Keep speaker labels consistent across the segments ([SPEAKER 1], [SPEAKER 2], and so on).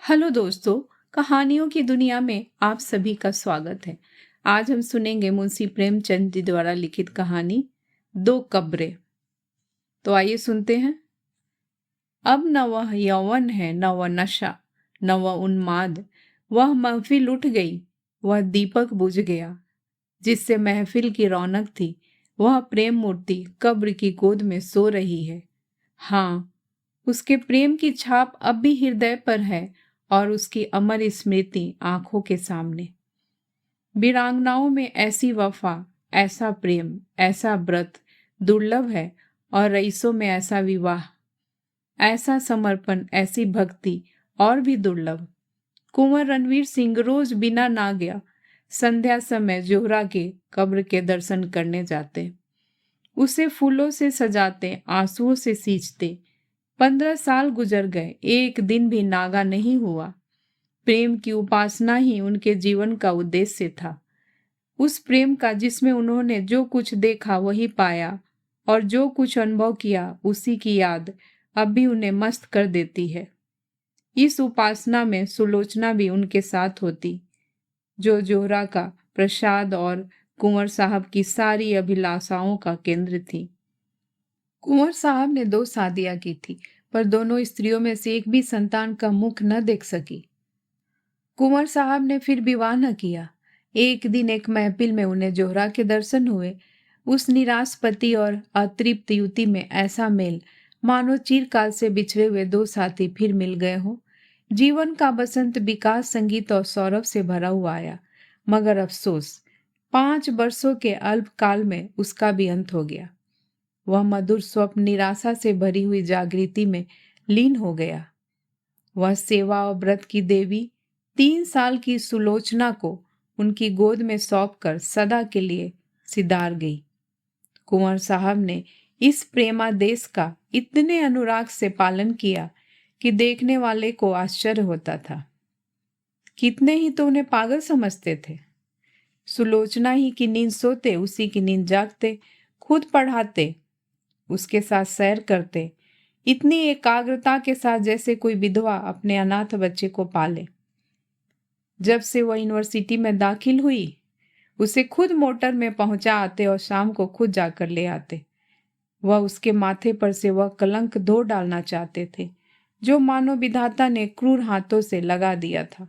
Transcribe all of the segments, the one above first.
[SPEAKER 1] Hello दोस्तों, कहानियों की दुनिया में आप सभी का स्वागत है। आज हम सुनेंगे मुंशी प्रेमचंद जी द्वारा लिखित कहानी दो कब्रें। तो आइए सुनते हैं। अब न वह यौवन है, न वह नशा, न वह उन्माद। वह महफिल उठ गई, वह दीपक बुझ गया। जिससे महफिल की रौनक थी, वह प्रेम मूर्ति कब्र की गोद में सो रही है। हाँ, उसके प्रेम की छाप अब भी हृदय पर है और उसकी अमर स्मृति आंखों के सामने। वीरांगनाओं में ऐसी वफा, ऐसा प्रेम, ऐसा व्रत दुर्लभ है और रईसों में ऐसा विवाह, ऐसा समर्पण, ऐसी भक्ति और भी दुर्लभ। कुंवर रणवीर सिंह रोज बिना ना गया संध्या समय जोहरा के कब्र के दर्शन करने जाते, उसे फूलों से सजाते, आंसुओं से सींचते। 15 साल गुजर गए, एक दिन भी नागा नहीं हुआ। प्रेम की उपासना ही उनके जीवन का उद्देश्य था। उस प्रेम का जिसमें उन्होंने जो कुछ देखा वही पाया और जो कुछ अनुभव किया उसी की याद अब भी उन्हें मस्त कर देती है। इस उपासना में सुलोचना भी उनके साथ होती, जो जोहरा का प्रसाद और कुंवर साहब की सारी अभिलाषाओं का केंद्र थी। कुंवर साहब ने 2 शादियां की थी, पर दोनों स्त्रियों में से एक भी संतान का मुख न देख सकी। कुंवर साहब ने फिर विवाह न किया। एक दिन एक महफिल में उन्हें जोहरा के दर्शन हुए। उस निराश पति और अतृप्त युवती में ऐसा मेल, मानो चिरकाल से बिछड़े हुए 2 साथी फिर मिल गए हों। जीवन का बसंत विकास, संगीत और सौरभ से भरा हुआ आया, मगर अफसोस 5 वर्षों के अल्पकाल में उसका भी अंत हो गया। वह मधुर स्वप्न निराशा से भरी हुई जागृति में लीन हो गया। वह सेवा और व्रत की देवी 3 साल की सुलोचना को उनकी गोद में सौंपकर सदा के लिए सिधार गई। कुंवर साहब ने इस प्रेमादेश का इतने अनुराग से पालन किया कि देखने वाले को आश्चर्य होता था। कितने ही तो उन्हें पागल समझते थे। सुलोचना ही की नींद सोते, उसी की नींद जागते, खुद पढ़ाते, उसके साथ सैर करते, इतनी एकाग्रता के साथ जैसे कोई विधवा अपने अनाथ बच्चे को पाले। जब से वह यूनिवर्सिटी में दाखिल हुई, उसे खुद मोटर में पहुंचा आते और शाम को खुद जाकर ले आते। वह उसके माथे पर से वह कलंक धो डालना चाहते थे जो मानो विधाता ने क्रूर हाथों से लगा दिया था।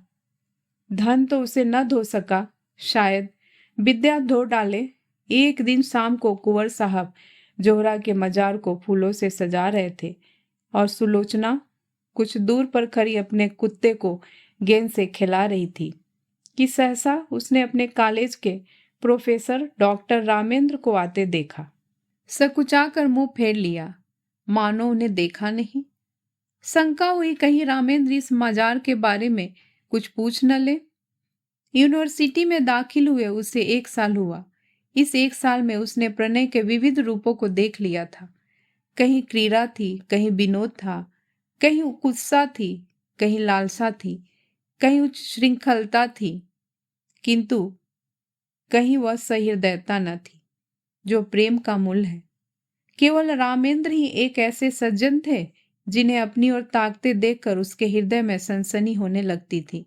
[SPEAKER 1] धन तो उसे न धो सका, शायद विद्या धो डाले। एक दिन शाम को कुंवर साहब जोहरा के मजार को फूलों से सजा रहे थे और सुलोचना कुछ दूर पर खड़ी अपने कुत्ते को गेंद से खिला रही थी कि सहसा उसने अपने कॉलेज के प्रोफेसर डॉक्टर रामेंद्र को आते देखा। सकुचाकर मुंह फेर लिया, मानो उन्हें देखा नहीं। शंका हुई कहीं रामेंद्र इस मजार के बारे में कुछ पूछ न ले। यूनिवर्सिटी में दाखिल हुए उसे 1 साल हुआ। इस 1 साल में उसने प्रणय के विविध रूपों को देख लिया था। कहीं क्रीड़ा थी, कहीं विनोद था, कहीं उत्साह थी, कहीं लालसा थी, कहीं उच्च श्रृंखलता थी, किंतु कहीं वह सहृदयता न थी जो प्रेम का मूल है। केवल रामेंद्र ही एक ऐसे सज्जन थे जिन्हें अपनी ओर ताकते देखकर उसके हृदय में सनसनी होने लगती थी।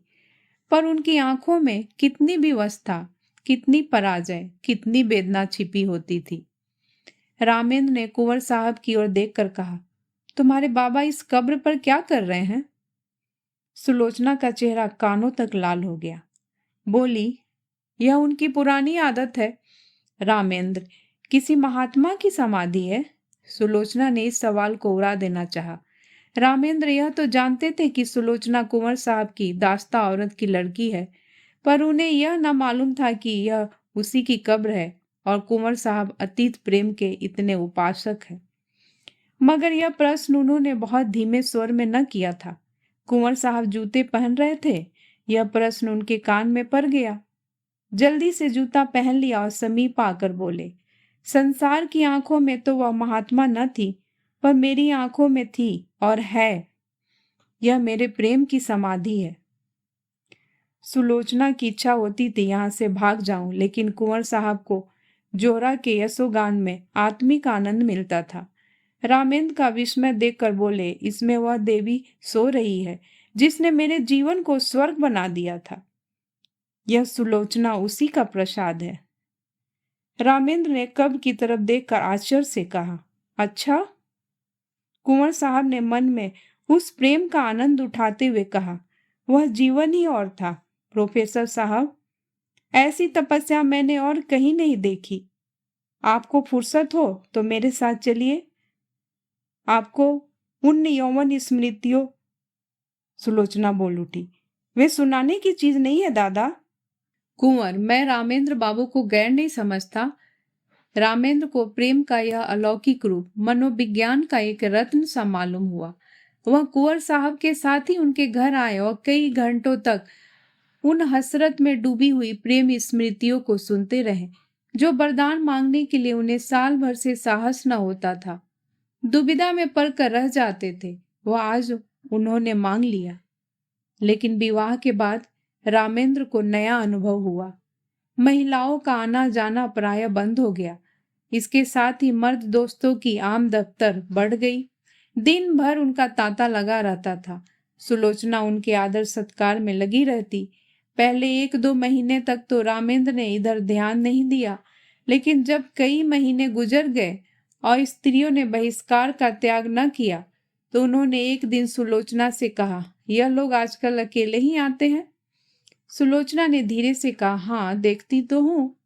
[SPEAKER 1] पर उनकी आंखों में कितनी विवशता, कितनी पराजय, कितनी वेदना छिपी होती थी। रामेंद्र ने कुंवर साहब की ओर देखकर कहा, तुम्हारे बाबा इस कब्र पर क्या कर रहे हैं? सुलोचना का चेहरा कानों तक लाल हो गया। बोली, यह उनकी पुरानी आदत है। रामेंद्र, किसी महात्मा की समाधि है? सुलोचना ने इस सवाल को उड़ा देना चाहा। रामेंद्र यह तो जानते थे कि सुलोचना कुंवर साहब की दास्ता औरत की लड़की है, पर उन्हें यह न मालूम था कि यह उसी की कब्र है और कुंवर साहब अतीत प्रेम के इतने उपासक हैं। मगर यह प्रश्न उन्होंने बहुत धीमे स्वर में न किया था। कुंवर साहब जूते पहन रहे थे। यह प्रश्न उनके कान में पड़ गया। जल्दी से जूता पहन लिया और समीप आकर बोले, संसार की आंखों में तो वह महात्मा न थी, पर मेरी आंखों में थी और है। यह मेरे प्रेम की समाधि है। सुलोचना की इच्छा होती थी यहाँ से भाग जाऊं, लेकिन कुंवर साहब को जोहरा के यशोगान में आत्मिक आनंद मिलता था। रामेंद्र का विस्मय देखकर बोले, इसमें वह देवी सो रही है, जिसने मेरे जीवन को स्वर्ग बना दिया था। यह सुलोचना उसी का प्रसाद है। रामेंद्र ने कब की तरफ देखकर आश्चर्य से कहा, अच्छा? कुंवर साहब ने मन में उस प्रेम का आनंद उठाते हुए कहा, वह जीवन ही और था प्रोफेसर साहब। ऐसी तपस्या मैंने और कहीं नहीं देखी। आपको फुर्सत हो तो मेरे साथ चलिए, आपको उन यौवन स्मृतियों। सुलोचना बोल उठी, वे सुनाने की चीज नहीं है दादा। कुंवर, मैं रामेंद्र बाबू को गैर नहीं समझता। रामेंद्र को प्रेम का यह अलौकिक रूप मनोविज्ञान का एक रत्न सा मालूम हुआ। वह कुंवर साहब के साथ ही उनके घर आए और कई घंटों तक उन हसरत में डूबी हुई प्रेम स्मृतियों को सुनते रहे, जो वरदान मांगने के लिए उन्हें साल भर से साहस न होता था। दुविधा में पड़कर रह जाते थे। वह आज उन्होंने मांग लिया। लेकिन विवाह के बाद रामेंद्र को नया अनुभव हुआ। महिलाओं का आना जाना प्राय बंद हो गया। इसके साथ ही मर्द दोस्तों की आम दफ्तर बढ़ गई। दिन भर उनका तांता लगा रहता था। सुलोचना उनके आदर सत्कार में लगी रहती। पहले 1-2 महीने तक तो रामेंद्र ने इधर ध्यान नहीं दिया, लेकिन जब कई महीने गुजर गए और स्त्रियों ने बहिष्कार का त्याग न किया, तो उन्होंने एक दिन सुलोचना से कहा, यह लोग आजकल अकेले ही आते हैं? सुलोचना ने धीरे से कहा, हाँ, देखती तो हूँ।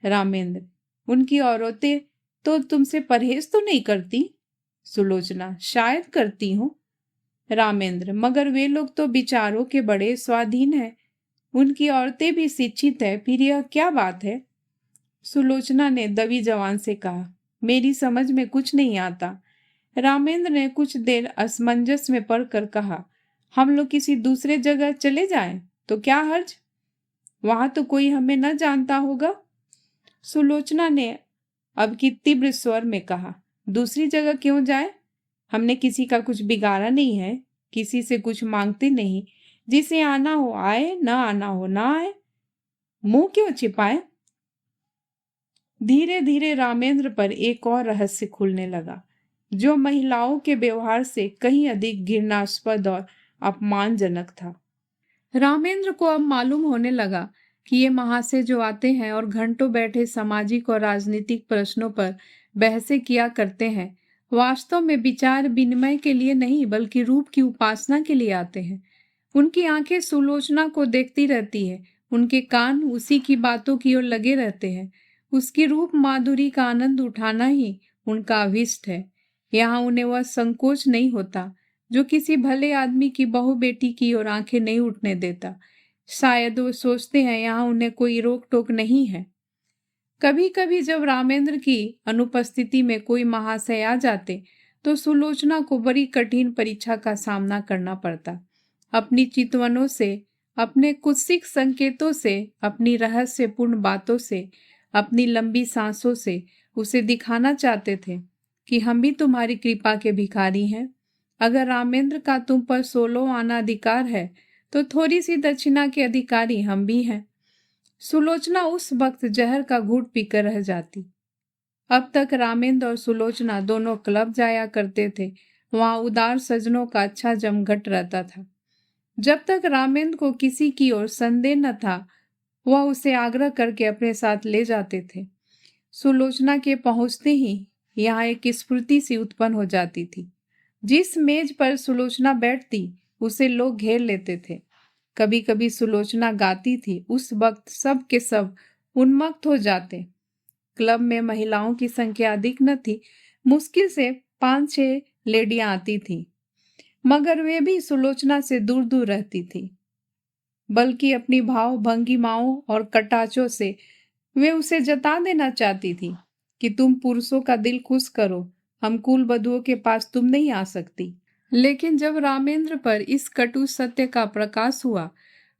[SPEAKER 1] रामेंद्र, उनकी औरतें तो तुमसे परहेज तो नहीं करती? सुलोचना, शायद करती हूँ। रामेंद्र, मगर वे लोग तो विचारों के बड़े स्वाधीन हैं। उनकी औरतें भी शिक्षित है, फिर यह क्या बात है? सुलोचना ने दबी जवान से कहा, मेरी समझ में कुछ नहीं आता। रामेंद्र ने कुछ देर असमंजस में पड़कर कहा, हम लोग किसी दूसरे जगह चले जाएं तो क्या हर्ज? वहां तो कोई हमें न जानता होगा। सुलोचना ने अब की तीव्र स्वर में कहा, दूसरी जगह क्यों जाए? हमने किसी का कुछ बिगाड़ा नहीं है, किसी से कुछ मांगते नहीं। जिसे आना हो आए, न आना हो ना आए। मुंह क्यों छिपाए? धीरे धीरे रामेंद्र पर एक और रहस्य खुलने लगा, जो महिलाओं के व्यवहार से कहीं अधिक घृणास्पद और अपमानजनक था। रामेंद्र को अब मालूम होने लगा कि ये महाशय जो आते हैं और घंटों बैठे सामाजिक और राजनीतिक प्रश्नों पर बहसें किया करते हैं, वास्तव में विचार विनिमय के लिए नहीं बल्कि रूप की उपासना के लिए आते हैं। उनकी आंखें सुलोचना को देखती रहती है, उनके कान उसी की बातों की ओर लगे रहते हैं। उसकी रूप माधुरी का आनंद उठाना ही उनका अभिष्ट है। यहाँ उन्हें वह संकोच नहीं होता जो किसी भले आदमी की बहू बेटी की ओर आंखें नहीं उठने देता। शायद वो सोचते हैं यहाँ उन्हें कोई रोक टोक नहीं है। कभी कभी जब रामेंद्र की अनुपस्थिति में कोई महाशय आ जाते तो सुलोचना को बड़ी कठिन परीक्षा का सामना करना पड़ता। अपनी चितवनों से, अपने कुत्सित संकेतों से, अपनी रहस्यपूर्ण बातों से, अपनी लंबी सांसों से उसे दिखाना चाहते थे कि हम भी तुम्हारी कृपा के भिखारी हैं। अगर रामेंद्र का तुम पर 16 आना अधिकार है तो थोड़ी सी दक्षिणा के अधिकारी हम भी हैं। सुलोचना उस वक्त जहर का घूंट पीकर रह जाती। अब तक रामेंद्र और सुलोचना दोनों क्लब जाया करते थे। वहां उदार सज्जनों का अच्छा जमघट रहता था। जब तक रामेंद्र को किसी की ओर संदेह न था, वह उसे आग्रह करके अपने साथ ले जाते थे। सुलोचना के पहुंचते ही यहाँ एक स्फूर्ति सी उत्पन्न हो जाती थी। जिस मेज पर सुलोचना बैठती उसे लोग घेर लेते थे। कभी कभी सुलोचना गाती थी, उस वक्त सब के सब उन्मत्त हो जाते। क्लब में महिलाओं की संख्या अधिक न थी, मुश्किल से 5-6 लेडियां आती थी, मगर वे भी सुलोचना से दूर दूर रहती थी। बल्कि अपनी भाव भंगिमाओं और कटाचों से वे उसे जता देना चाहती थी कि तुम पुरुषों का दिल खुश करो, हम कुल बधुओं के पास तुम नहीं आ सकती। लेकिन जब रामेंद्र पर इस कटु सत्य का प्रकाश हुआ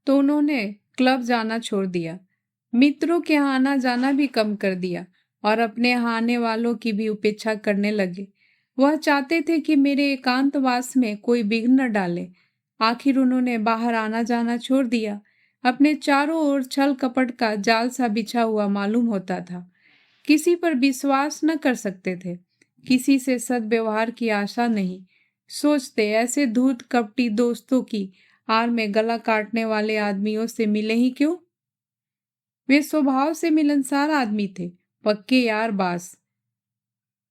[SPEAKER 1] तो उन्होंने क्लब जाना छोड़ दिया, मित्रों के यहाँ आना जाना भी कम कर दिया और अपने यहाँ आने वालों की भी उपेक्षा करने लगे। वह चाहते थे कि मेरे एकांतवास में कोई विघ्न न डाले। आखिर उन्होंने बाहर आना जाना छोड़ दिया। अपने चारों ओर छल कपट का जाल सा बिछा हुआ मालूम होता था। किसी पर विश्वास न कर सकते थे, किसी से सद्व्यवहार की आशा नहीं। सोचते ऐसे धूर्त कपटी दोस्तों की आड़ में गला काटने वाले आदमियों से मिले ही क्यों। वे स्वभाव से मिलनसार आदमी थे, पक्के यार बास।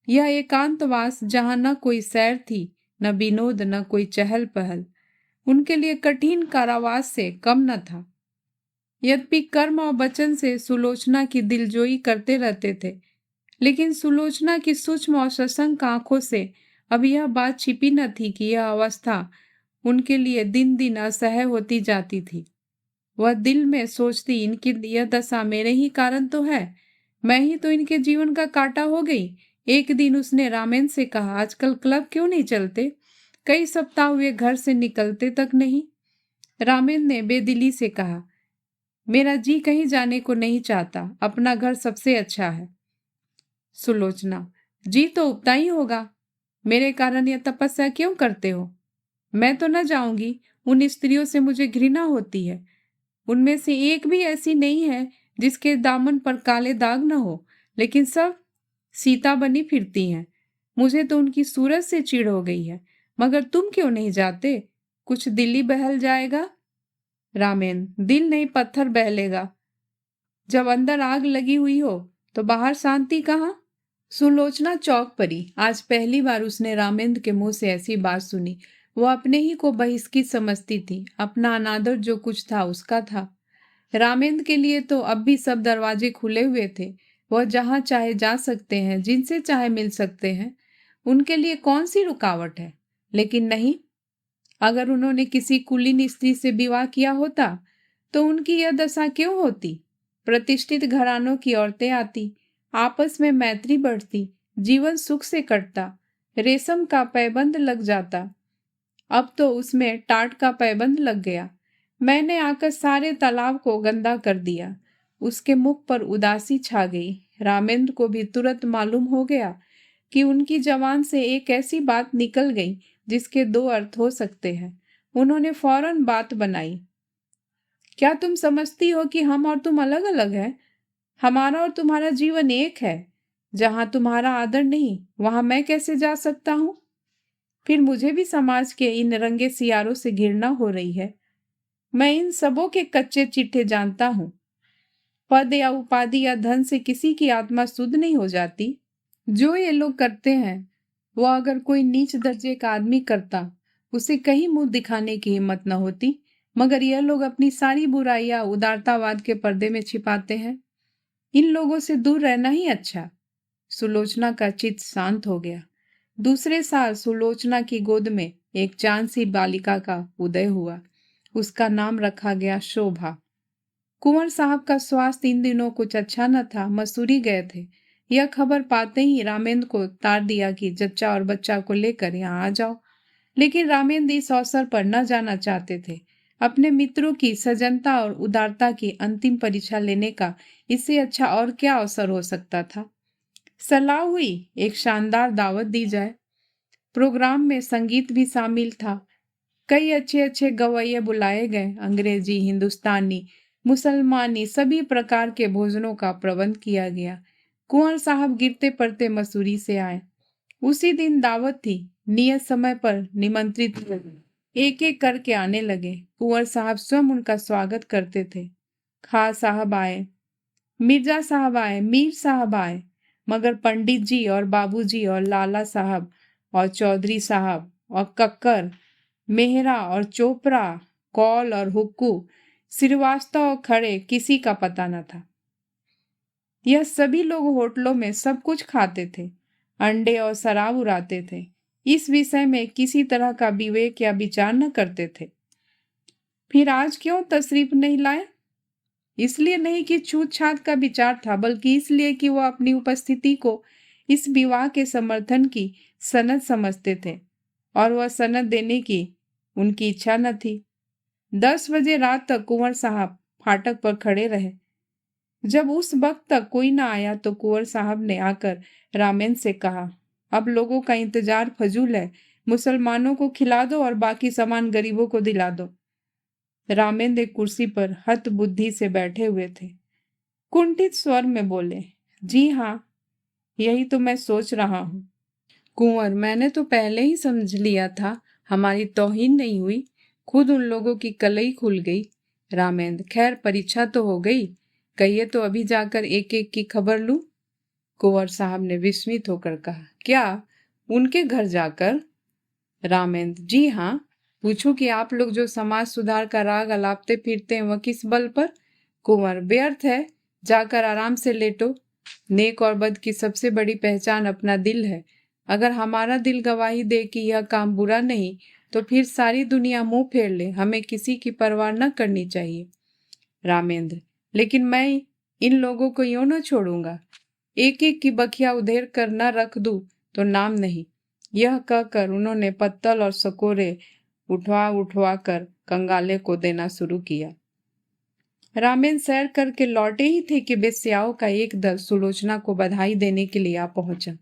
[SPEAKER 1] यह एकांतवास जहां न कोई सैर थी, न विनोद, न कोई चहल पहल, उनके लिए कठिन कारावास से कम न था। यद्यपि कर्म और वचन से सुलोचना की दिलजोई करते रहते थे, लेकिन सुलोचना की सूक्ष्म और सशंक आंखों से अब यह बात छिपी न थी कि यह अवस्था उनके लिए दिन दिन असह्य होती जाती थी। वह दिल में सोचती, इनकी यह दशा मेरे ही कारण तो है, मैं ही तो इनके जीवन का कांटा हो गई। एक दिन उसने रामेन से कहा, आजकल क्लब क्यों नहीं चलते? कई सप्ताह हुए घर से निकलते तक नहीं। रामेन ने बेदिली से कहा, मेरा जी कहीं जाने को नहीं चाहता, अपना घर सबसे अच्छा है। सुलोचना, जी तो उगता ही होगा, मेरे कारण यह तपस्या क्यों करते हो? मैं तो न जाऊंगी, उन स्त्रियों से मुझे घृणा होती है। उनमें से एक भी ऐसी नहीं है जिसके दामन पर काले दाग न हो, लेकिन सब सीता बनी फिरती हैं। मुझे तो उनकी सूरत से चिढ़ हो गई है। मगर तुम क्यों नहीं जाते? कुछ दिल्ली बहल जाएगा। रामेन, दिल नहीं पत्थर बहलेगा। जब अंदर आग लगी हुई हो तो बाहर शांति कहाँ? सुलोचना चौंक पड़ी। आज पहली बार उसने रामेंद्र के मुंह से ऐसी बात सुनी। वो अपने ही को बहिष्कृत समझती थी। अपना अनादर जो कुछ था उसका था। रामेंद्र के लिए तो अब भी सब दरवाजे खुले हुए थे। वह जहां चाहे जा सकते हैं, जिनसे चाहे मिल सकते हैं। उनके लिए कौन सी रुकावट है? लेकिन नहीं, अगर उन्होंने किसी कुलीन स्त्री से विवाह किया होता तो उनकी यह दशा क्यों होती? प्रतिष्ठित घरानों की औरतें आती, आपस में मैत्री बढ़ती, जीवन सुख से कटता, रेशम का पैबंद लग जाता। अब तो उसमें टाट का पैबंद लग गया। मैंने आकर सारे तालाब को गंदा कर दिया। उसके मुख पर उदासी छा गई। रामेंद्र को भी तुरंत मालूम हो गया कि उनकी जबान से एक ऐसी बात निकल गई जिसके दो अर्थ हो सकते हैं। उन्होंने फौरन बात बनाई, क्या तुम समझती हो कि हम और तुम अलग अलग हैं? हमारा और तुम्हारा जीवन एक है। जहां तुम्हारा आदर नहीं, वहां मैं कैसे जा सकता हूं? फिर मुझे भी समाज के इन रंगे सियारों से घृणा हो रही है। मैं इन सबों के कच्चे चिट्ठे जानता हूं। पद या उपाधि या धन से किसी की आत्मा शुद्ध नहीं हो जाती। जो ये लोग करते हैं वो अगर कोई नीच दर्जे का आदमी करता, उसे कहीं मुंह दिखाने की हिम्मत न होती। मगर यह लोग अपनी सारी बुराइयां उदारतावाद के पर्दे में छिपाते हैं। इन लोगों से दूर रहना ही अच्छा। सुलोचना का चित्त शांत हो गया। दूसरे साल सुलोचना की गोद में एक चांद सी बालिका का उदय हुआ। उसका नाम रखा गया शोभा। कुंवर साहब का स्वास्थ्य इन दिनों कुछ अच्छा न था, मसूरी गए थे। यह खबर पाते ही रामेंद्र को तार दिया कि जच्चा और बच्चा को लेकर यहाँ आ जाओ। लेकिन रामेंद्र इस अवसर पर न जाना चाहते थे। अपने मित्रों की सजनता और उदारता की अंतिम परीक्षा लेने का इससे अच्छा और क्या अवसर हो सकता था। सलाह हुई एक शानदार दावत दी जाए। प्रोग्राम में संगीत भी शामिल था। कई अच्छे अच्छे गवैये बुलाए गए। अंग्रेजी, हिंदुस्तानी, मुसलमानी सभी प्रकार के भोजनों का प्रबंध किया गया। कुंवर साहब गिरते पड़ते मसूरी से आए। उसी दिन दावत थी। नियत समय पर निमंत्रित एक एक करके आने लगे। कुंवर साहब स्वयं उनका स्वागत करते थे। खां साहब आए, मिर्जा साहब आए, मीर साहब आए, मगर पंडित जी और बाबूजी और लाला साहब और चौधरी साहब और कक्कर, मेहरा और चोपड़ा, कौल और हुक्कू, श्रीवास्तव और खड़े किसी का पता न था। यह सभी लोग होटलों में सब कुछ खाते थे, अंडे और शराब उड़ाते थे। इस विषय में किसी तरह का विवेक या विचार न करते थे। फिर आज क्यों तशरीफ नहीं लाए? इसलिए नहीं कि छूत छात का विचार था, बल्कि इसलिए कि वह अपनी उपस्थिति को इस विवाह के समर्थन की सनद समझते थे और वह सनद देने की उनकी इच्छा न थी। 10 बजे रात तक कुंवर साहब फाटक पर खड़े रहे। जब उस वक्त तक कोई न आया तो कुंवर साहब ने आकर रामेन से कहा, अब लोगों का इंतजार फजूल है, मुसलमानों को खिला दो और बाकी सामान गरीबों को दिला दो। रामेंद्र एक कुर्सी पर हत बुद्धि से बैठे हुए थे। कुंठित स्वर में बोले, जी हाँ, यही तो मैं सोच रहा हूँ। कुंवर, मैंने तो पहले ही समझ लिया था, हमारी तौहीन नहीं हुई, खुद उन लोगों की कलई खुल गई। रामेंद्र, खैर परीक्षा तो हो गई, कहिए तो अभी जाकर एक एक की खबर लूं। कुंवर साहब ने विस्मित होकर कहा, क्या उनके घर जाकर? रामेंद्र, जी हाँ, पूछो कि आप लोग जो समाज सुधार का राग अलापते फिरते हैं वह किस बल पर? कुंवर, व्यर्थ है, जाकर आराम से लेटो। नेक और बद की सबसे बड़ी पहचान अपना दिल है। अगर हमारा दिल गवाही दे कि यह काम बुरा नहीं, तो फिर सारी दुनिया मुंह फेर ले, हमें किसी की परवाह न करनी चाहिए। रामेंद्र, लेकिन मैं इन लोगों को यूं न छोड़ूंगा, एक एक की बखिया उधेर कर न रख दूं तो नाम नहीं। यह कहकर उन्होंने पत्तल और सकोरे उठवा उठवा कर कंगाले को देना शुरू किया। रामेंद्र सैर करके लौटे ही थे कि बेस्याओं का एक दल सुलोचना को बधाई देने के लिए आ पहुंचा।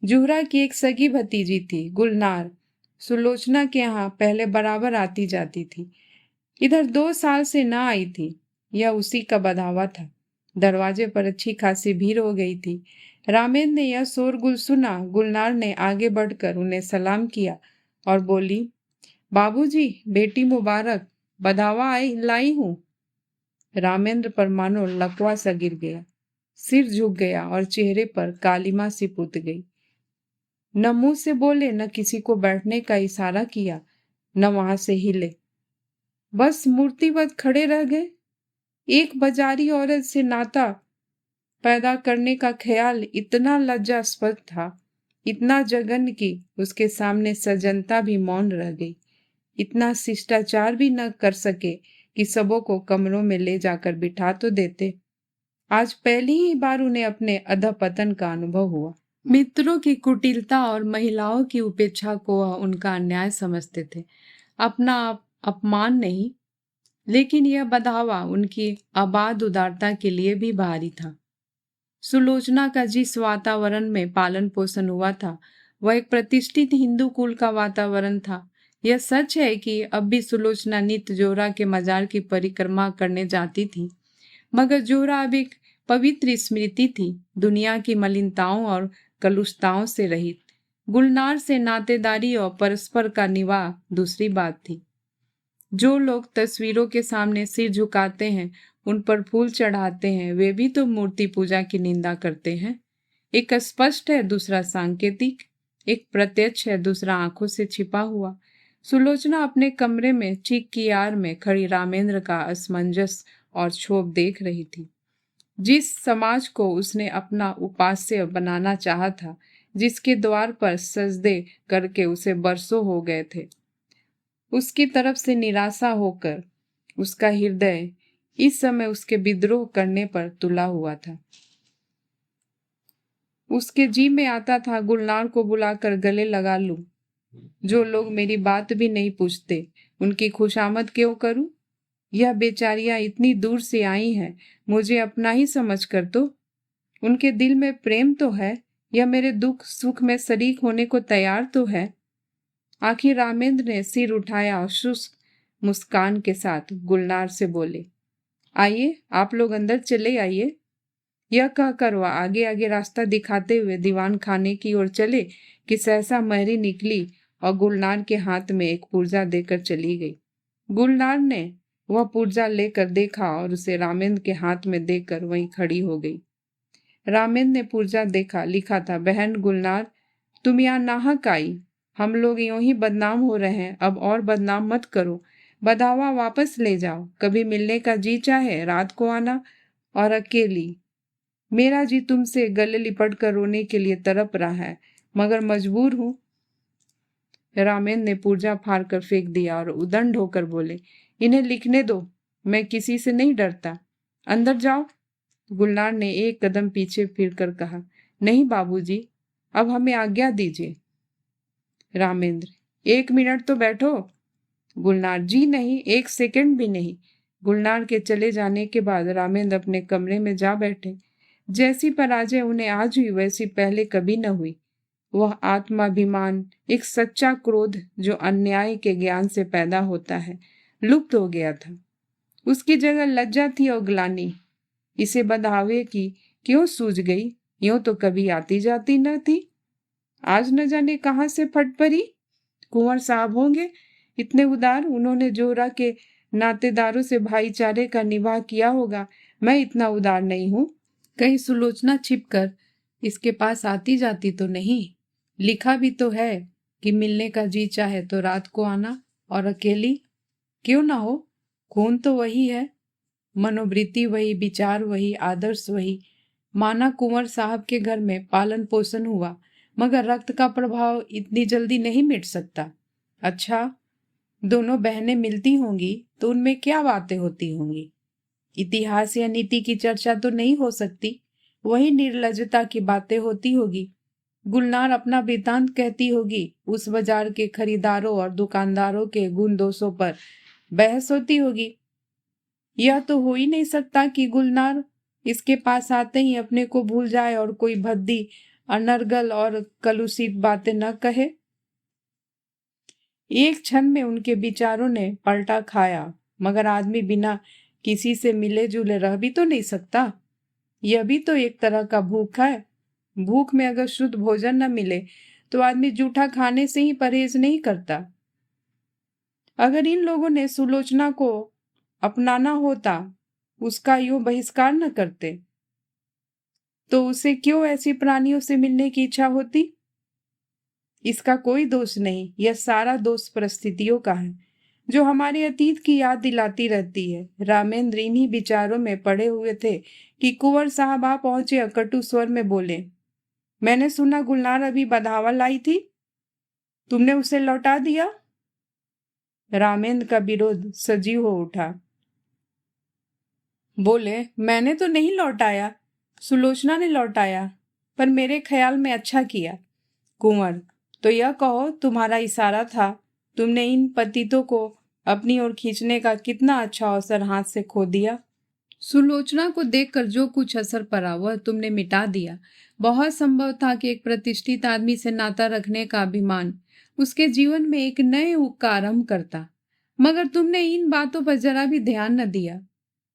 [SPEAKER 1] जुहरा की एक सगी भतीजी थी, गुलनार, सुलोचना के यहाँ पहले बराबर आती जाती थी, इधर 2 साल से न आई थी। यह उसी का बधावा था। दरवाजे पर अच्छी खासी भीड़ हो गई थी। रामेंद्र ने यह शोरगुल सुना। गुलनार ने आगे बढ़कर उन्हें सलाम किया और बोली, बाबूजी, बेटी मुबारक, बधावा लाई हूँ। रामेंद्र पर मानो लकवा सा गिर गया, सिर झुक गया और चेहरे पर कालिमा सी पुत गई। न मुंह से बोले, न किसी को बैठने का इशारा किया, न वहां से हिले, बस मूर्तिवत खड़े रह गए। एक बाजारी औरत से नाता पैदा करने का ख्याल इतना लज्जास्पद था, इतना जघन्य कि उसके सामने सजनता भी मौन रह गई। इतना शिष्टाचार भी न कर सके कि सबों को कमरों में ले जाकर बिठा तो देते। आज पहली ही बार उन्हें अपने अधपतन का अनुभव हुआ। मित्रों की कुटिलता और महिलाओं की उपेक्षा को वह उनका अन्याय समझते थे, अपना अपमान नहीं। लेकिन यह बधावा उनकी अबाध उदारता के लिए भी भारी था। सुलोचना का जिस वातावरण में पालन पोषण हुआ था, वह एक प्रतिष्ठित हिंदू कुल का वातावरण था। यह सच है कि अब भी सुलोचना नित्य जोहरा के मजार की परिक्रमा करने जाती थी, मगर जोहरा अब एक पवित्र स्मृति थी, दुनिया की मलिनताओं और कलुषताओं से रहित। गुलनार से नातेदारी और परस्पर का निवाह दूसरी बात थी। जो लोग तस्वीरों के सामने सिर झुकाते हैं, उन पर फूल चढ़ाते हैं, वे भी तो मूर्ति पूजा की निंदा करते हैं। एक स्पष्ट है, दूसरा सांकेतिक, एक प्रत्यक्ष है, दूसरा आंखों से छिपा हुआ। सुलोचना अपने कमरे में चीक की आड़ में खड़ी रामेंद्र का असमंजस और क्षोभ देख रही थी। जिस समाज को उसने अपना उपास्य बनाना चाहा था, जिसके द्वार पर सजदे करके उसे बरसों हो गए थे, उसकी तरफ से निराशा होकर उसका हृदय इस समय उसके विद्रोह करने पर तुला हुआ था। उसके जी में आता था, गुलनार को बुलाकर गले लगा लूं। जो लोग मेरी बात भी नहीं पूछते, उनकी खुशामद क्यों करूं? यह बेचारियां इतनी दूर से आई हैं, मुझे अपना ही समझ कर तो। उनके दिल में प्रेम तो है, यह मेरे दुख सुख में शरीक होने को तैयार तो है। आखिर रामेंद्र ने सिर उठाया और शुष्क मुस्कान के साथ गुलनार से बोले, आइए, आप लोग अंदर चले आइए। यह कहकर वह आगे आगे रास्ता दिखाते हुए दीवान खाने की ओर चले कि सहसा महरी निकली और गुलनार के हाथ में एक पुर्जा देकर चली गई। गुलनार ने वह पुर्जा लेकर देखा और उसे रामेंद्र के हाथ में देकर वहीं खड़ी हो गई। रामेंद्र ने पुर्जा देखा, लिखा था, बहन गुलनार, तुम यहाँ नाहक आई, हम लोग यूं ही बदनाम हो रहे हैं, अब और बदनाम मत करो, बधावा वापस ले जाओ। कभी मिलने का जी चाहे रात को आना, और अकेली। मेरा जी तुमसे गले लिपट कर रोने के लिए तड़प रहा है, मगर मजबूर हूं। रामेंद्र ने पुर्जा फाड़ कर फेंक दिया और उदंड होकर बोले, इन्हें लिखने दो, मैं किसी से नहीं डरता, अंदर जाओ। गुलनार ने एक कदम पीछे फिरकर कहा, नहीं बाबूजी, अब हमें आज्ञा दीजिए। रामेंद्र, 1 मिनट तो बैठो। गुलनार, जी नहीं, 1 सेकंड भी नहीं। गुलनार के चले जाने के बाद रामेंद्र अपने कमरे में जा बैठे। जैसी पराजय उन्हें आज हुई, वैसी पहले कभी न हुई। वह आत्माभिमान, एक सच्चा क्रोध जो अन्याय के ज्ञान से पैदा होता है, लुप्त हो गया था। उसकी जगह लज्जा थी और ग्लानि। इसे बधावे की क्यों सूझ गई? यूं तो कभी आती जाती न थी। आज न जाने कहाँ से फट पड़ी। कुंवर साहब होंगे इतने उदार, उन्होंने जोहरा के नातेदारों से भाईचारे का निवाह किया होगा। मैं इतना उदार नहीं हूँ। कहीं सुलोचना छिपकर इसके पास आती जाती तो नहीं। लिखा भी तो है कि मिलने का जी चाहे तो रात को आना, और अकेली क्यों ना हो। खून तो वही है, मनोवृत्ति वही, विचार वही, आदर्श वही। माना कुंवर साहब के घर में पालन पोषण हुआ, मगर रक्त का प्रभाव इतनी जल्दी नहीं मिट सकता। अच्छा, दोनों बहनें मिलती होंगी तो उनमें क्या बातें होती होंगी। इतिहास या नीति की चर्चा तो नहीं हो सकती, वही निर्लजता की बातें होती होगी। गुलनार अपना वृतांत कहती होगी, उस बाजार के खरीदारों और दुकानदारों के गुण दोषों पर बहस होती होगी। यह तो हो ही नहीं सकता कि गुलनार इसके पास आते ही अपने को भूल जाए और कोई भद्दी, अनर्गल और कलुषित बातें न कहे। एक क्षण में उनके विचारों ने पलटा खाया, मगर आदमी बिना किसी से मिले जुले रह भी तो नहीं सकता। यह भी तो एक तरह का भूख है। भूख में अगर शुद्ध भोजन न मिले तो आदमी जूठा खाने से ही परहेज नहीं करता। अगर इन लोगों ने सुलोचना को अपनाना होता, उसका यूं बहिष्कार न करते, तो उसे क्यों ऐसी प्राणियों से मिलने की इच्छा होती। इसका कोई दोष नहीं, यह सारा दोष परिस्थितियों का है जो हमारे अतीत की याद दिलाती रहती है। रामेंद्र इन्हीं विचारों में पड़े हुए थे कि कुंवर साहब आ पहुंचे और कटु स्वर में बोले, मैंने सुना गुलनार अभी बधावा लाई थी, तुमने उसे लौटा दिया। रामेंद्र का विरोध सजीव हो उठा। बोले, मैंने तो नहीं लौटाया, सुलोचना ने लौटाया, पर मेरे ख्याल में अच्छा किया। कुंवर, तो यह कहो तुम्हारा इशारा था, तुमने इन पतितों को अपनी ओर खींचने का कितना अच्छा अवसर हाथ से खो दिया। सुलोचना को देखकर जो कुछ असर पड़ा वह तुमने मिटा दिया। बहुत संभव था कि एक प्रतिष्ठित आदमी से नाता रखने का अभिमान उसके जीवन में एक नए युग का आरंभ करता, मगर तुमने इन बातों पर जरा भी ध्यान न दिया।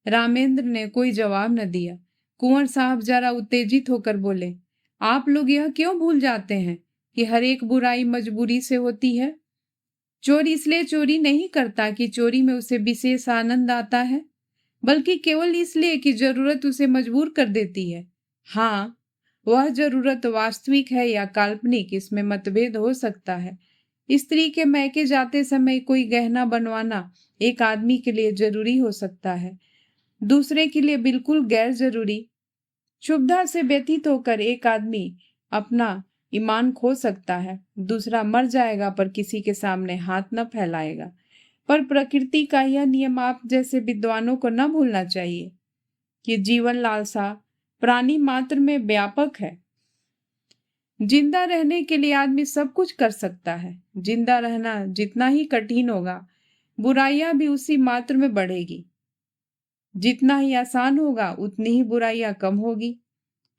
[SPEAKER 1] रामेंद्र ने कोई जवाब न दिया। कुंवर साहब जरा उत्तेजित होकर बोले, आप लोग यह क्यों भूल जाते हैं कि हर एक बुराई मजबूरी से होती है। चोर इसलिए चोरी नहीं करता कि चोरी में उसे विशेष आनंद आता है, बल्कि केवल इसलिए कि जरूरत उसे मजबूर कर देती है। हाँ, वह जरूरत वास्तविक है या काल्पनिक, इसमें मतभेद हो सकता है। स्त्री के मैके जाते समय कोई गहना बनवाना एक आदमी के लिए जरूरी हो सकता है, दूसरे के लिए बिल्कुल गैर जरूरी। क्षुब्धता से व्यथित होकर एक आदमी अपना ईमान खो सकता है, दूसरा मर जाएगा पर किसी के सामने हाथ न फैलाएगा। पर प्रकृति का यह नियम आप जैसे विद्वानों को न भूलना चाहिए कि जीवन लालसा प्राणी मात्र में व्यापक है। जिंदा रहने के लिए आदमी सब कुछ कर सकता है। जिंदा रहना जितना ही कठिन होगा, बुराइयां भी उसी मात्र में बढ़ेगी। जितना ही आसान होगा उतनी ही बुराइयां कम होगी।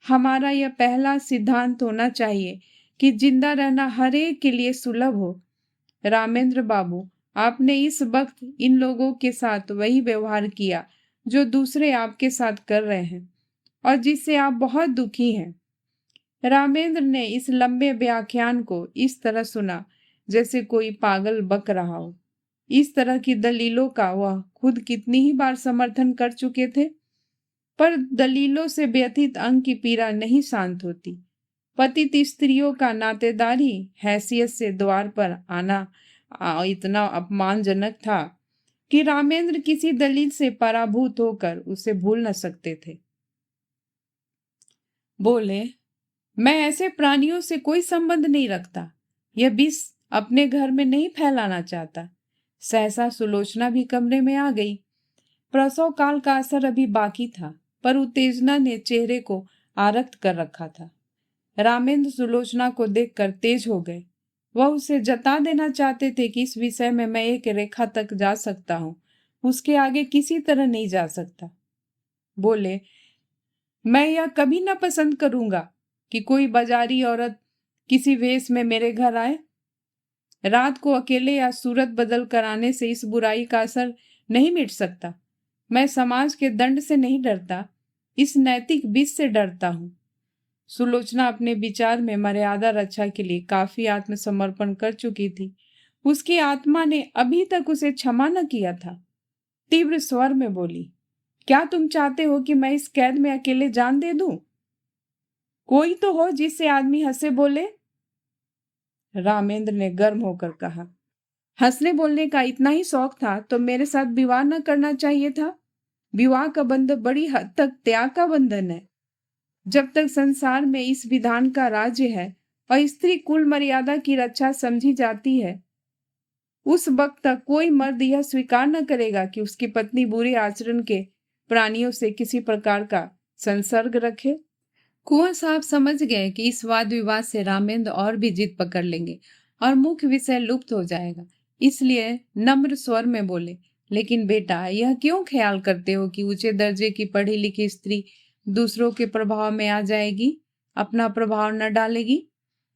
[SPEAKER 1] हमारा यह पहला सिद्धांत होना चाहिए कि जिंदा रहना हर एक के लिए सुलभ हो। रामेंद्र बाबू, आपने इस वक्त इन लोगों के साथ वही व्यवहार किया जो दूसरे आपके साथ कर रहे हैं और जिससे आप बहुत दुखी हैं। रामेंद्र ने इस लंबे व्याख्यान को इस तरह सुना जैसे कोई पागल बक रहा हो। इस तरह की दलीलों का वह खुद कितनी ही बार समर्थन कर चुके थे, पर दलीलों से व्यथित अंग की पीड़ा नहीं शांत होती। पतित स्त्रियों का नातेदारी हैसियत से द्वार पर आना इतना अपमानजनक था कि रामेंद्र किसी दलील से पराभूत होकर उसे भूल न सकते थे। बोले, मैं ऐसे प्राणियों से कोई संबंध नहीं रखता, यह विष अपने घर में नहीं फैलाना चाहता। सहसा सुलोचना भी कमरे में आ गई। प्रसव काल का असर अभी बाकी था, पर उत्तेजना ने चेहरे को आरक्त कर रखा था। रामेंद्र सुलोचना को देखकर तेज हो गए। वह उसे जता देना चाहते थे कि इस विषय में मैं एक रेखा तक जा सकता हूँ, उसके आगे किसी तरह नहीं जा सकता। बोले, मैं यह कभी न पसंद करूंगा कि कोई बाजारी औरत किसी वेश में मेरे घर आए। रात को अकेले या सूरत बदल कर आने से इस बुराई का असर नहीं मिट सकता। मैं समाज के दंड से नहीं डरता, इस नैतिक विष से डरता हूँ। सुलोचना अपने विचार में मर्यादा रक्षा के लिए काफी आत्मसमर्पण कर चुकी थी। उसकी आत्मा ने अभी तक उसे क्षमा न किया था। तीव्र स्वर में बोली, क्या तुम चाहते हो कि मैं इस कैद में अकेले जान दे दूं? कोई तो हो जिससे आदमी हंसे बोले। रामेंद्र ने गर्म होकर कहा, हंसने बोलने का इतना ही शौक था तो मेरे साथ विवाह न करना चाहिए था। विवाह का बंधन बड़ी हद तक त्याग का बंधन है। जब तक संसार में इस विधान का राज्य है और स्त्री कुल मर्यादा की रक्षा समझी जाती है, उस वक्त तक कोई मर्द यह स्वीकार न करेगा कि उसकी पत्नी बुरे आचरण के प्राणियों से किसी प्रकार का संसर्ग रखे। कुंवर साहब समझ गए कि इस वाद विवाद से रामेंद्र और भी जिद पकड़ लेंगे और मुख्य विषय लुप्त हो जाएगा। इसलिए नम्र स्वर में बोले, लेकिन बेटा, यह क्यों ख्याल करते हो कि ऊंचे दर्जे की पढ़ी लिखी स्त्री दूसरों के प्रभाव में आ जाएगी, अपना प्रभाव न डालेगी?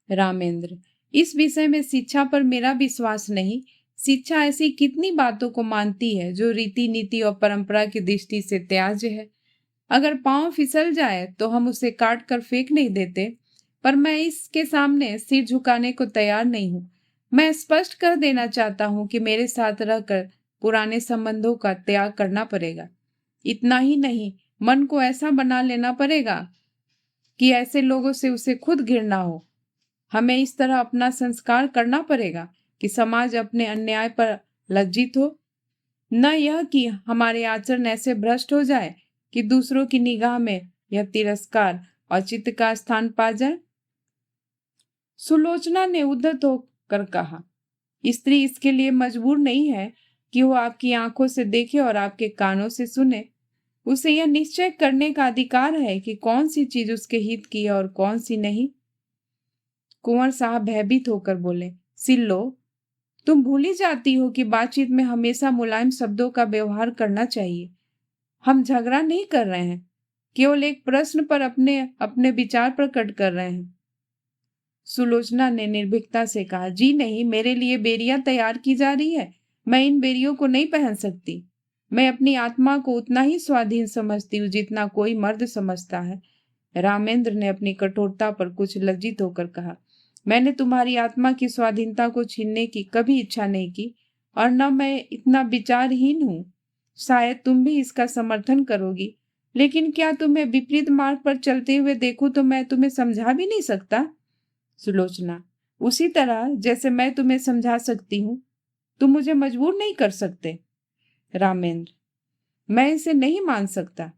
[SPEAKER 1] रामेंद्र, इस विषय में शिक्षा पर मेरा विश्वास नहीं। शिक्षा ऐसी कितनी बातों को मानती है जो रीति नीति और परंपरा की दृष्टि से त्याज्य है। अगर पांव फिसल जाए तो हम उसे काट कर फेंक नहीं देते, पर मैं इसके सामने सिर झुकाने को तैयार नहीं हूँ। मैं स्पष्ट कर देना चाहता हूँ कि मेरे साथ रहकर पुराने संबंधों का त्याग करना पड़ेगा। इतना ही नहीं, मन को ऐसा बना लेना पड़ेगा कि ऐसे लोगों से उसे खुद घृणा हो। हमें इस तरह अपना संस्कार करना पड़ेगा कि समाज अपने अन्याय पर लज्जित हो, न यह कि हमारे आचरण ऐसे भ्रष्ट हो जाए कि दूसरों की निगाह में यह तिरस्कार और चित्त का स्थान पा जाए। सुलोचना ने उद्धत होकर कहा, स्त्री इसके लिए मजबूर नहीं है कि वो आपकी आंखों से देखे और आपके कानों से सुने। उसे यह निश्चय करने का अधिकार है कि कौन सी चीज उसके हित की है और कौन सी नहीं। कुंवर साहब भयभीत होकर बोले, सिल्लो, तुम भूल ही जाती हो कि बातचीत में हमेशा मुलायम शब्दों का व्यवहार करना चाहिए। हम झगड़ा नहीं कर रहे हैं, केवल एक प्रश्न पर अपने अपने विचार प्रकट कर रहे हैं। सुलोचना ने निर्भीकता से कहा, जी नहीं, मेरे लिए बेरियां तैयार की जा रही है। मैं इन बेरियों को नहीं पहन सकती। मैं अपनी आत्मा को उतना ही स्वाधीन समझती हूँ जितना कोई मर्द समझता है। रामेंद्र ने अपनी कठोरता पर कुछ लज्जित होकर कहा, मैंने तुम्हारी आत्मा की स्वाधीनता को छीनने की कभी इच्छा नहीं की, और न मैं इतना विचारहीन हूँ। शायद तुम भी इसका समर्थन करोगी, लेकिन क्या तुम्हें विपरीत मार्ग पर चलते हुए देखूं तो मैं तुम्हें समझा भी नहीं सकता। सुलोचना, उसी तरह जैसे मैं तुम्हें समझा सकती हूँ, तुम मुझे मजबूर नहीं कर सकते। रामेंद्र, मैं इसे नहीं मान सकता।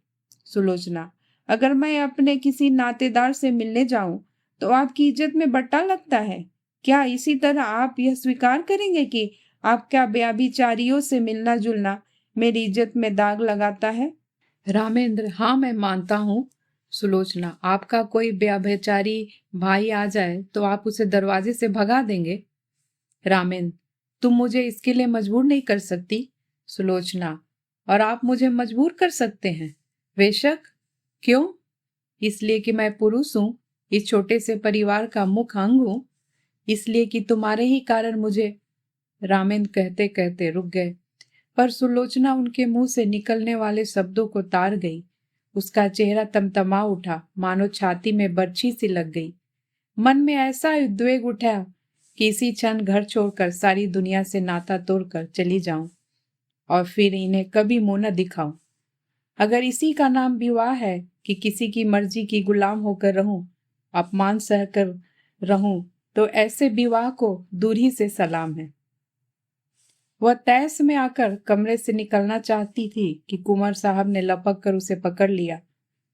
[SPEAKER 1] सुलोचना, अगर मैं अपने किसी नातेदार से मिलने जाऊं तो आपकी इज्जत में बट्टा लगता है। क्या इसी तरह आप यह स्वीकार करेंगे कि आपका व्यभिचारियों से मिलना जुलना मेरी इज्जत में दाग लगाता है? रामेंद्र, हाँ, मैं मानता हूँ। सुलोचना, आपका कोई व्यभिचारी भाई आ जाए तो आप उसे दरवाजे से भगा देंगे? रामेंद्र, तुम मुझे इसके लिए मजबूर नहीं कर सकती। सुलोचना, और आप मुझे मजबूर कर सकते हैं? बेशक। क्यों? इसलिए कि मैं पुरुष हूँ, इस छोटे से परिवार का मुख्य अंग हूँ, इसलिए कि तुम्हारे ही कारण मुझे। रामेंद्र कहते कहते रुक गए, पर सुलोचना उनके मुंह से निकलने वाले शब्दों को तार गई। उसका चेहरा तमतमा उठा, मानो छाती में बर्छी सी लग गई। मन में ऐसा उद्वेग उठा कि इसी क्षण घर छोड़कर सारी दुनिया से नाता तोड़कर चली जाऊं और फिर इन्हें कभी मुंह न दिखाऊं। अगर इसी का नाम विवाह है कि किसी की मर्जी की गुलाम होकर रहूं, अपमान सहकर रहूं, तो ऐसे विवाह को दूर ही से सलाम है। वह तैस में आकर कमरे से निकलना चाहती थी कि कुंवर साहब ने लपक कर उसे पकड़ लिया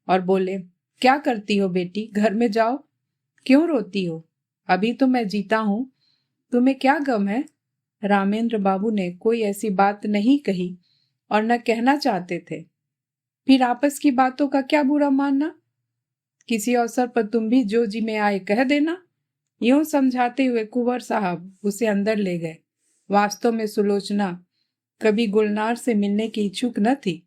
[SPEAKER 1] और बोले, क्या करती हो बेटी, घर में जाओ। क्यों रोती हो? अभी तो मैं जीता हूं, तुम्हें क्या गम है? रामेंद्र बाबू ने कोई ऐसी बात नहीं कही और न कहना चाहते थे। फिर आपस की बातों का क्या बुरा मानना? किसी अवसर पर तुम भी जो जी में आए कह देना। यूं समझाते हुए कुंवर साहब उसे अंदर ले गए। वास्तव में सुलोचना कभी गुलनार से मिलने की इच्छुक न थी।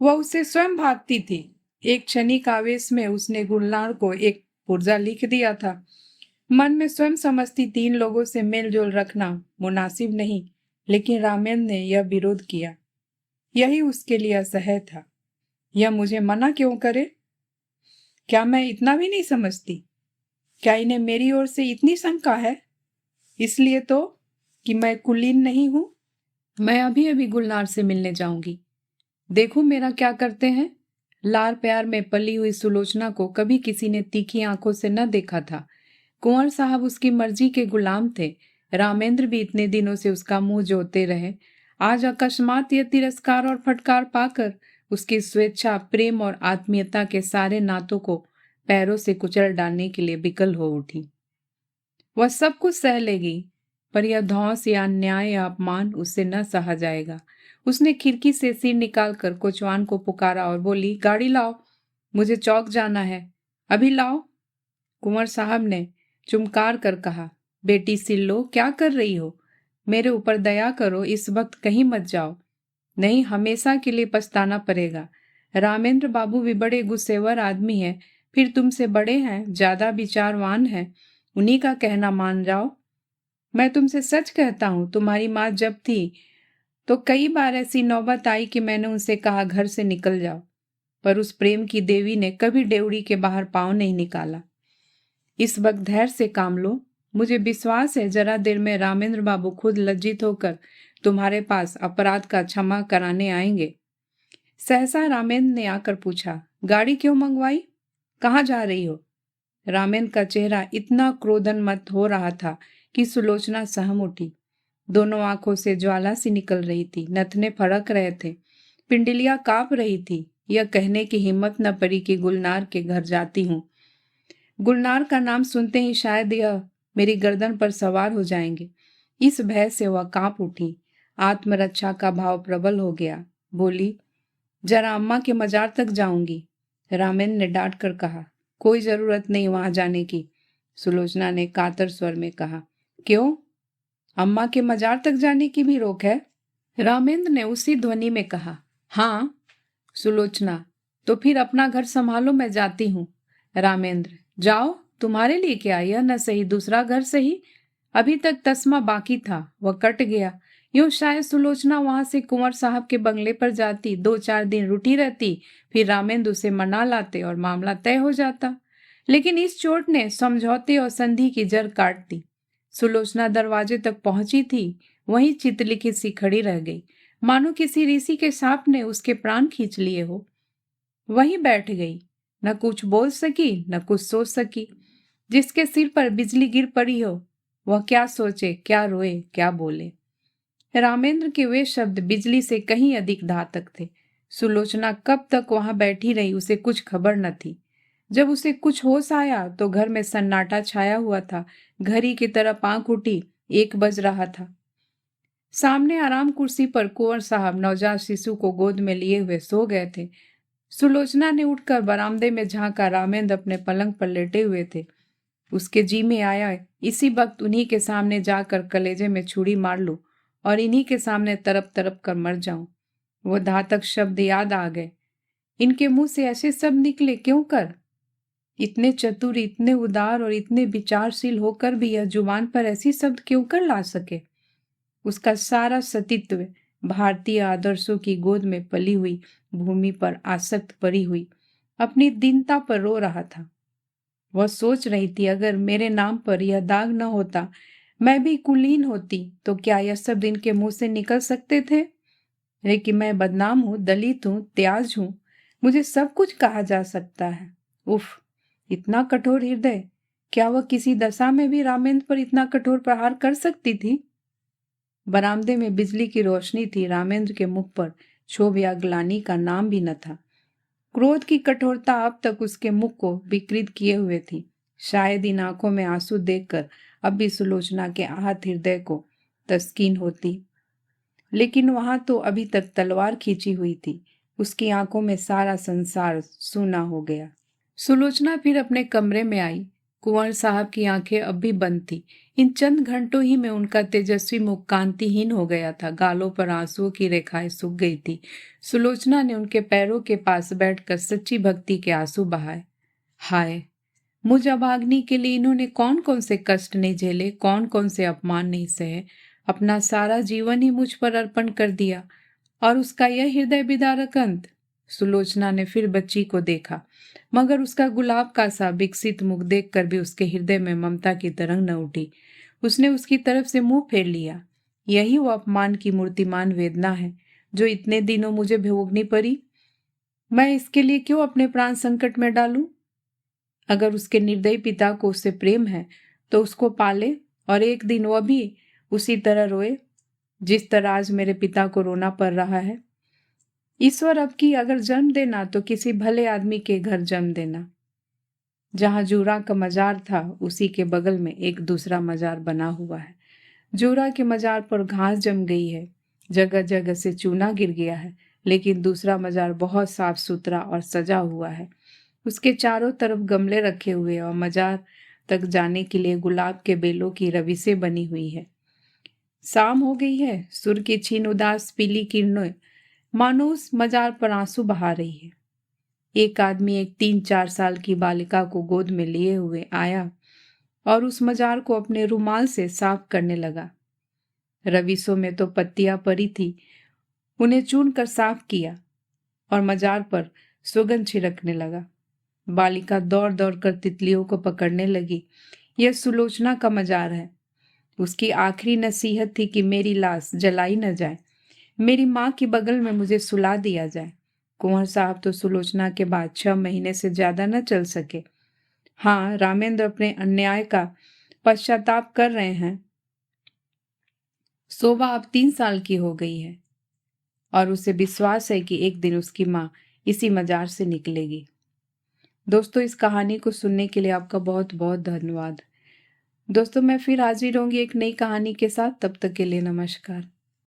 [SPEAKER 1] वह उसे स्वयं भागती थी। एक क्षणिक आवेश में उसने गुलनार को एक पुर्जा लिख दिया था। मन में स्वयं समझती तीन लोगों से मेलजोल रखना मुनासिब नहीं, लेकिन रामेंद्र ने यह विरोध किया। यही उसके लिए असह्य था। यह मुझे मना क्यों करे? क्या मैं इतना भी नहीं समझती? क्या इन्हें मेरी ओर से इतनी शंका है? इसलिए तो कि मैं कुलीन नहीं हूं। मैं अभी अभी गुलनार से मिलने जाऊंगी। देखो मेरा क्या करते हैं। लार प्यार में पली हुई सुलोचना को कभी किसी ने तीखी आंखों से न देखा था। कुंवर साहब उसकी मर्जी के गुलाम थे। रामेंद्र भी इतने दिनों से उसका मुंह जोते रहे। आज अकस्मात यह तिरस्कार और फटकार पाकर उसकी स्वेच्छा, प्रेम और आत्मीयता के सारे नातों को पैरों से कुचल डालने के लिए विकल हो उठी। वह सब कुछ सह लेगी, पर यह धौंस या अन्याय या अपमान उससे न सहा जाएगा। उसने खिड़की से सिर निकालकर कोचवान को पुकारा और बोली, गाड़ी लाओ, मुझे चौक जाना है, अभी लाओ। कुंवर साहब ने चुमकार कर कहा, बेटी सिल्लो, क्या कर रही हो? मेरे ऊपर दया करो, इस वक्त कहीं मत जाओ, नहीं हमेशा के लिए पछताना पड़ेगा। रामेंद्र बाबू भी बड़े गुस्सेवर आदमी है, फिर तुमसे बड़े हैं, ज्यादा विचारवान हैं, उन्हीं का कहना मान जाओ। मैं तुमसे सच कहता हूं, तुम्हारी माँ जब थी तो कई बार ऐसी नौबत आई कि मैंने उनसे कहा घर से निकल जाओ, पर उस प्रेम की देवी ने कभी डेवड़ी के बाहर पांव नहीं निकाला। इस वक्त धैर्य से काम लो, मुझे विश्वास है जरा देर में रामेंद्र बाबू खुद लज्जित होकर तुम्हारे पास अपराध का क्षमा कराने आएंगे। सहसा रामेंद्र ने आकर पूछा, गाड़ी क्यों मंगवाई, कहाँ जा रही हो? रामेंद्र का चेहरा इतना क्रोधनमत हो रहा था कि सुलोचना सहम उठी। दोनों आंखों से ज्वाला सी निकल रही थी, नथने फड़क रहे थे, पिंडलियां कांप रही थी। यह कहने की हिम्मत न पड़ी कि गुलनार के घर जाती हूँ। गुलनार का नाम सुनते ही शायद यह मेरी गर्दन पर सवार हो जाएंगे। इस भय से वह कांप उठी। आत्मरक्षा का भाव प्रबल हो गया। बोली, जरा अम्मा के मजार तक जाऊंगी। रामेंद्र ने डांट कर कहा, कोई जरूरत नहीं वहां जाने की। सुलोचना ने कातर स्वर में कहा, क्यों, अम्मा के मजार तक जाने की भी रोक है? रामेंद्र ने उसी ध्वनि में कहा, हाँ। सुलोचना, तो फिर अपना घर संभालो, मैं जाती हूँ। रामेंद्र, जाओ, तुम्हारे लिए क्या, यह न सही दूसरा घर सही। अभी तक तस्मा बाकी था, वह कट गया। यूं शायद सुलोचना वहां से कुंवर साहब के बंगले पर जाती, 2-4 दिन रुटी रहती, फिर रामेंद्र उसे मना लाते और मामला तय हो जाता। लेकिन इस चोट ने समझौते और संधि की जड़ काट दी। सुलोचना दरवाजे तक पहुंची थी, वहीं चितलिखित सी खड़ी रह गई, मानो किसी ऋषि के सांप ने उसके प्राण खींच लिए हो। वहीं बैठ गई, न कुछ बोल सकी न कुछ सोच सकी। जिसके सिर पर बिजली गिर पड़ी हो, वह क्या सोचे, क्या रोए, क्या बोले। रामेंद्र के वे शब्द बिजली से कहीं अधिक घातक थे। सुलोचना कब तक वहां बैठी रही, उसे कुछ खबर न थी। जब उसे कुछ होश आया तो घर में सन्नाटा छाया हुआ था। घड़ी की तरफ आंख उठी, 1 बज रहा था। सामने आराम कुर्सी पर कुंवर साहब नवजात शिशु को गोद में लिए हुए सो गए थे। सुलोचना ने उठकर बरामदे में झांका। रामेंद्र अपने पलंग पर लेटे हुए थे। उसके जी में आया, इसी वक्त उन्हीं के सामने जाकर कलेजे में छुरी मार लूं और इन्हीं के सामने तरप तरप कर मर जाऊं। वो धातक शब्द याद आ गए। इनके मुंह से ऐसे शब्द निकले क्यों कर? इतने चतुर, इतने उदार और इतने विचारशील होकर भी यह जुबान पर ऐसी शब्द क्यों कर ला सके? उसका सारा सतीत्व भारतीय आदर्शों की गोद में पली हुई भूमि पर आसक्त पड़ी हुई अपनी दीनता पर रो रहा था। वह सोच रही थी, अगर मेरे नाम पर यह दाग न होता, मैं भी कुलीन होती, तो क्या यह शब्द इनके मुंह से निकल सकते थे? लेकिन मैं बदनाम हूं, दलित हूं, त्याज हूं, मुझे सब कुछ कहा जा सकता है। उफ, इतना कठोर हृदय! क्या वह किसी दशा में भी रामेंद्र पर इतना कठोर प्रहार कर सकती थी? बरामदे में बिजली की रोशनी थी। रामेंद्र के मुख पर क्षोभ या ग्लानि का नाम भी न था। क्रोध की कठोरता अब तक उसके मुख को विकृत किए हुए थी। शायद इन आंखों में आंसू देखकर अब भी सुलोचना के आहत हृदय को तस्कीन होती, लेकिन वहां तो अभी तक तलवार खींची हुई थी। उसकी आंखों में सारा संसार सूना हो गया। सुलोचना फिर अपने कमरे में आई। कुंवर साहब की आंखें अब भी बंद थी। इन चंद घंटों ही में उनका तेजस्वी मुख कांतिहीन हो गया था। गालों पर आंसुओं की रेखाएं सूख गई थी। सुलोचना ने उनके पैरों के पास बैठकर सच्ची भक्ति के आंसू बहाए। हाय, मुझ अभाग्नि के लिए इन्होंने कौन कौन से कष्ट नहीं झेले, कौन कौन से अपमान नहीं सहे। अपना सारा जीवन ही मुझ पर अर्पण कर दिया, और उसका यह हृदय विदारक अंत। सुलोचना ने फिर बच्ची को देखा, मगर उसका गुलाब का सा विकसित मुख देखकर भी उसके हृदय में ममता की तरंग न उठी। उसने उसकी तरफ से मुंह फेर लिया। यही वो अपमान की मूर्तिमान वेदना है जो इतने दिनों मुझे भोगनी पड़ी। मैं इसके लिए क्यों अपने प्राण संकट में डालूं? अगर उसके निर्दयी पिता को उससे प्रेम है तो उसको पाले और एक दिन वह भी उसी तरह रोए जिस तरह आज मेरे पिता को रोना पड़ रहा है। ईश्वर अब की अगर जन्म देना तो किसी भले आदमी के घर जन्म देना। जहां जूरा का मजार था उसी के बगल में एक दूसरा मजार बना हुआ है। जूरा के मजार पर घास जम गई है, जगह जगह से चूना गिर गया है, लेकिन दूसरा मजार बहुत साफ सुथरा और सजा हुआ है। उसके चारों तरफ गमले रखे हुए और मजार तक जाने के लिए गुलाब के बेलों की रविसें बनी हुई है। शाम हो गई है। सूर्य की छीन उदास पीली किरणें मानो उस मजार पर आंसू बहा रही है। एक आदमी एक 3-4 साल की बालिका को गोद में लिए हुए आया और उस मजार को अपने रुमाल से साफ करने लगा। रविसों में तो पत्तियां पड़ी थी, उन्हें चून कर साफ किया और मजार पर सुगंध छिड़कने लगा। बालिका दौड़ दौड़ कर तितलियों को पकड़ने लगी। यह सुलोचना का मजार है। उसकी आखिरी नसीहत थी कि मेरी लाश जलाई न जाए, मेरी माँ की बगल में मुझे सुला दिया जाए। कुंवर साहब तो सुलोचना के बाद 6 महीने से ज्यादा न चल सके। हाँ, रामेंद्र अपने अन्याय का पश्चाताप कर रहे हैं। शोभा अब 3 साल की हो गई है और उसे विश्वास है कि एक दिन उसकी माँ इसी मजार से निकलेगी। दोस्तों, इस कहानी को सुनने के लिए आपका बहुत बहुत धन्यवाद। दोस्तों, मैं फिर हाजिर होंगी एक नई कहानी के साथ। तब तक के लिए नमस्कार।